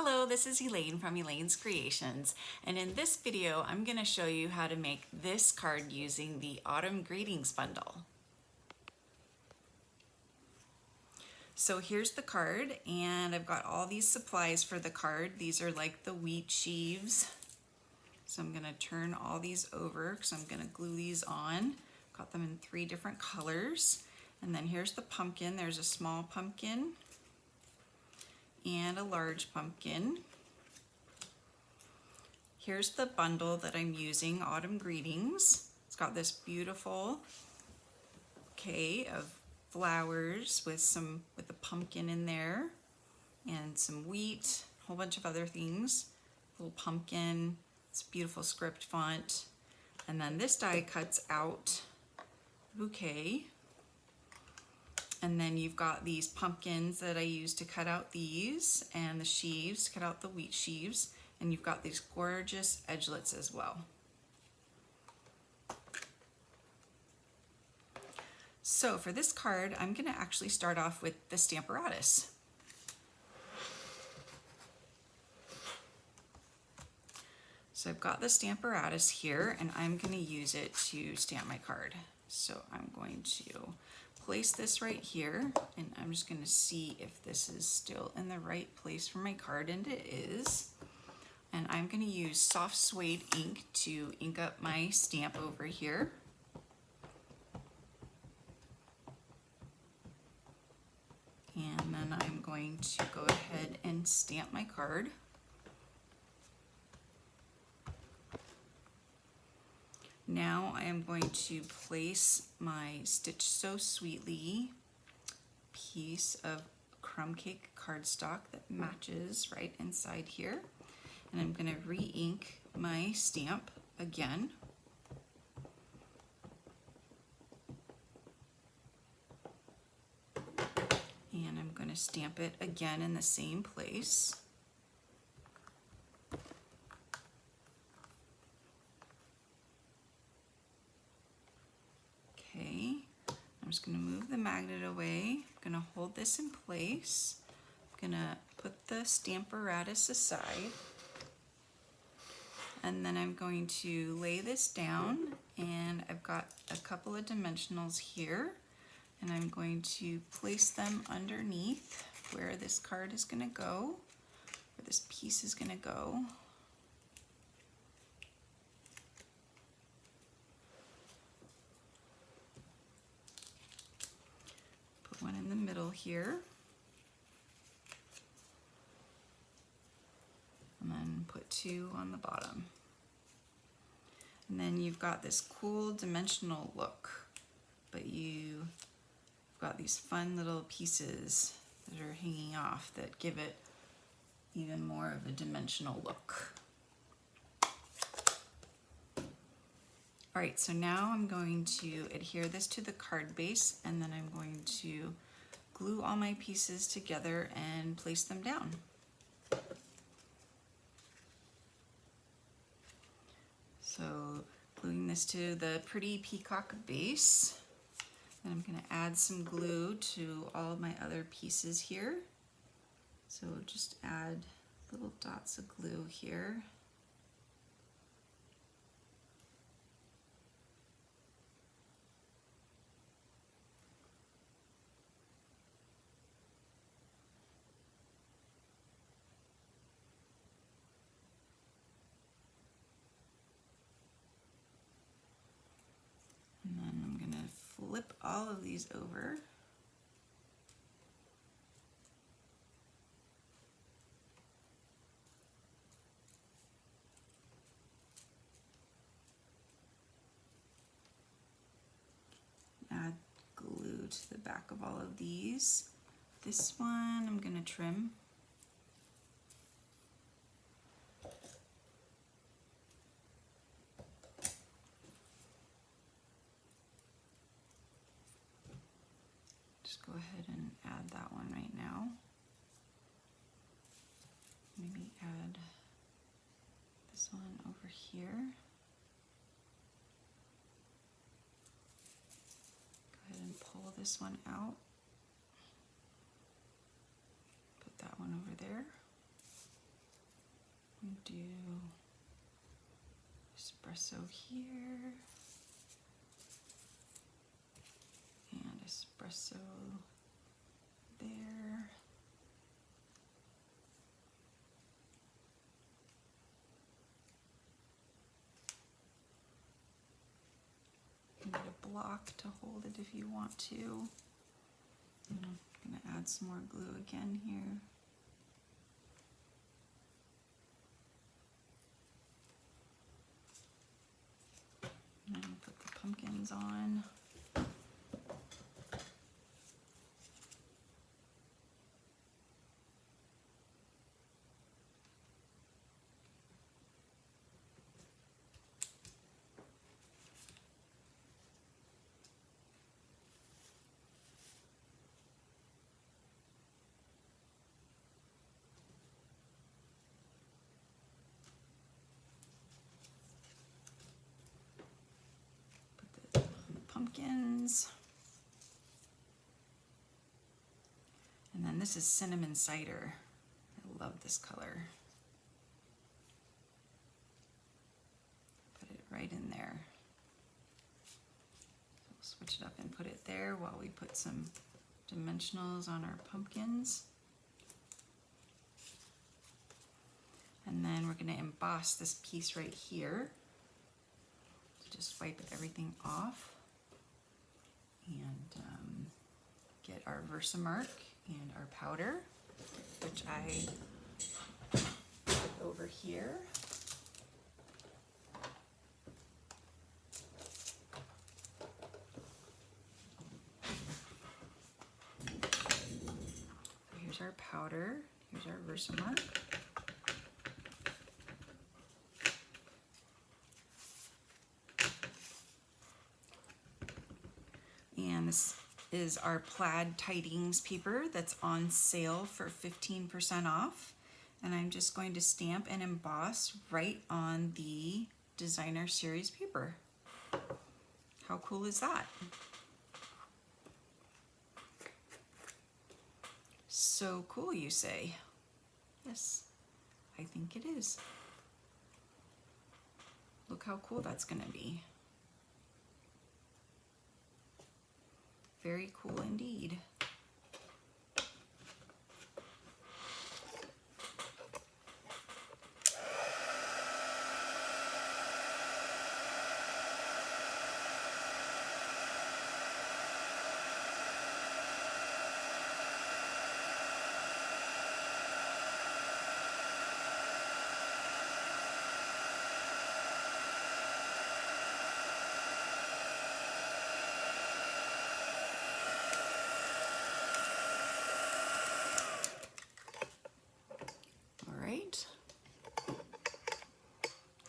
Hello, this is Elaine from Elaine's Creations, and in this video I'm going to show you how to make this card using the Autumn Greetings bundle. So here's the card, and I've got all these supplies for the card. These are like the wheat sheaves. So I'm going to turn all these over because I'm going to glue these on. Got them in 3 different colors. And then here's the pumpkin. There's a small pumpkin and a large pumpkin. Here's the bundle that I'm using, Autumn Greetings. It's got this beautiful bouquet of flowers with a pumpkin in there and some wheat, a whole bunch of other things. Little pumpkin, it's beautiful script font. And then this die cuts out the bouquet. And then you've got these pumpkins that I use to cut out these, and the sheaves to cut out the wheat sheaves, and you've got these gorgeous edgelets as well. So for this card, I'm going to actually start off with the Stamparatus. So I've got the Stamparatus here, and I'm going to use it to stamp my card. So I'm going to place this right here, and I'm just going to see if this is still in the right place for my card, and it is. And I'm going to use soft suede ink to ink up my stamp over here. And then I'm going to go ahead and stamp my card. Now I am going to place my Stitch So Sweetly piece of crumb cake cardstock that matches right inside here. And I'm going to re-ink my stamp again. And I'm going to stamp it again in the same place. Okay, I'm just going to move the magnet away. I'm going to hold this in place. I'm going to put the Stamparatus aside. And then I'm going to lay this down, and I've got a couple of dimensionals here, and I'm going to place them underneath where this card is going to go, where this piece is going to go. Put one in the middle here. And then put 2 on the bottom. And then you've got this cool dimensional look, but you've got these fun little pieces that are hanging off that give it even more of a dimensional look. All right, so now I'm going to adhere this to the card base, and then I'm going to glue all my pieces together and place them down. So gluing this to the pretty peacock base. Then I'm going to add some glue to all of my other pieces here. So just add little dots of glue here. And then I'm going to flip all of these over. Add glue to the back of all of these. This one I'm going to trim. Just go ahead and add that one right now. Maybe add this one over here. Go ahead and pull this one out. Put that one over there. Do espresso here and espresso there. You need a block to hold it if you want to. And I'm going to add some more glue again here. And put the pumpkins on. Pumpkins. And then this is cinnamon cider. I love this color. Put it right in there. So we'll switch it up and put it there while we put some dimensionals on our pumpkins. And then we're going to emboss this piece right here. So just wipe everything off. And get our Versamark and our powder, which I put over here. Here's our powder, here's our Versamark. And this is our plaid tidings paper that's on sale for 15% off. And I'm just going to stamp and emboss right on the designer series paper. How cool is that? So cool, you say? Yes, I think it is. Look how cool that's going to be. Very cool indeed.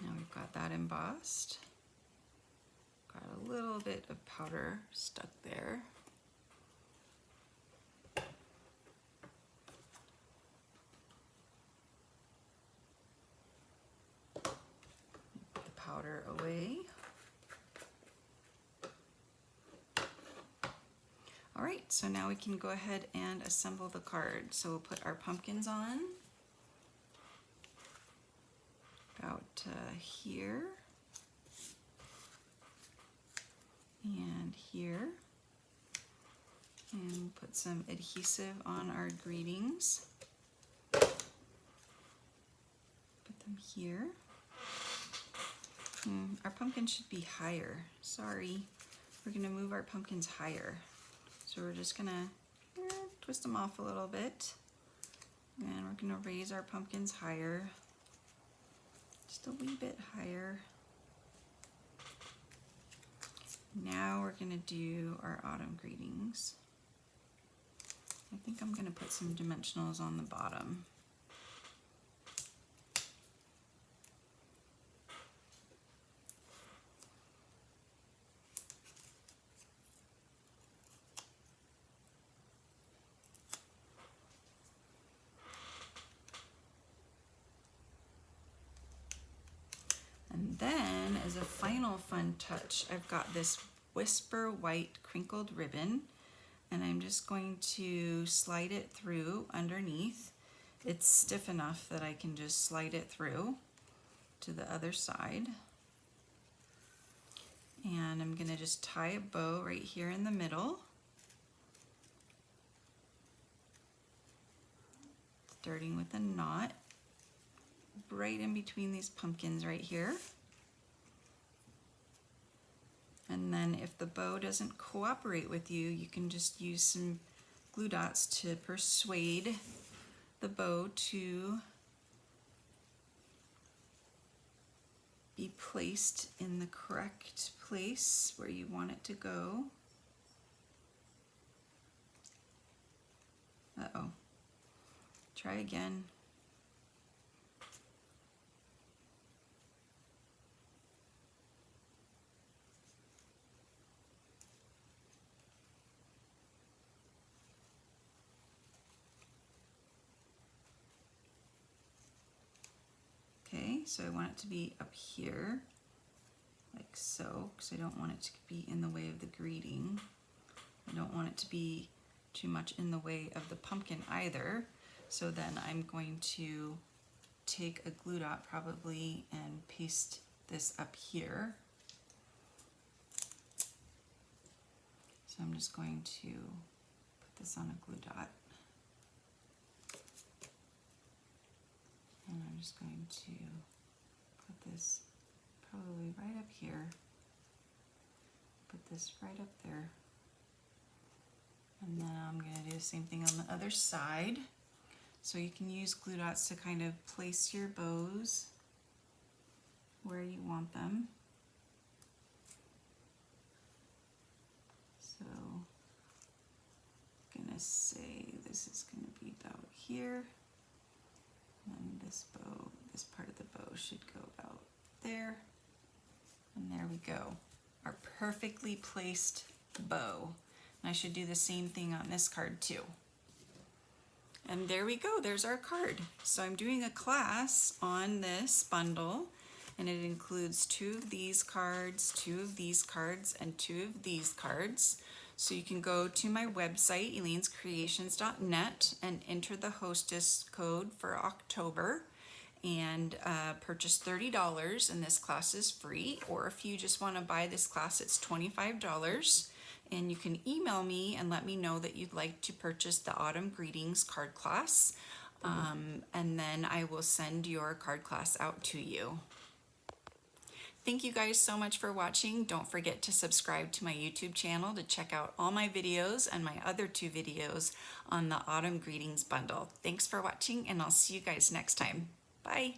Now we've got that embossed. Got a little bit of powder stuck there. Put the powder away. All right, so now we can go ahead and assemble the card. So we'll put our pumpkins on. About here and here, and put some adhesive on our greetings. Put them here. Our pumpkin should be higher. Sorry, we're gonna move our pumpkins higher. So we're just gonna twist them off a little bit, and we're gonna raise our pumpkins higher. Just a wee bit higher. Now we're going to do our autumn greetings. I think I'm going to put some dimensionals on the bottom. And then, as a final fun touch, I've got this Whisper White crinkled ribbon, and I'm just going to slide it through underneath it's stiff enough that I can just slide it through to the other side. And I'm going to just tie a bow right here in the middle, starting with a knot right in between these pumpkins right here. And then if the bow doesn't cooperate with you, you can just use some glue dots to persuade the bow to be placed in the correct place where you want it to go. Uh-oh. Try again. Okay, so I want it to be up here, like so, because I don't want it to be in the way of the greeting. I don't want it to be too much in the way of the pumpkin either. So then I'm going to take a glue dot probably and paste this up here. So I'm just going to put this on a glue dot. And I'm just going to put this probably right up here. Put this right up there. And then I'm going to do the same thing on the other side. So you can use glue dots to kind of place your bows where you want them. So I'm going to say this is going to be about here. And this bow, this part of the bow should go about there. And there we go. Our perfectly placed bow. And I should do the same thing on this card too. And there we go, there's our card. So I'm doing a class on this bundle, and it includes 2 of these cards, 2 of these cards, and 2 of these cards. So you can go to my website, elainescreations.net, and enter the hostess code for October and purchase $30, and this class is free. Or if you just want to buy this class, it's $25. And you can email me and let me know that you'd like to purchase the Autumn Greetings card class. And then I will send your card class out to you. Thank you guys so much for watching. Don't forget to subscribe to my YouTube channel to check out all my videos and my other 2 videos on the Autumn Greetings bundle. Thanks for watching, and I'll see you guys next time. Bye.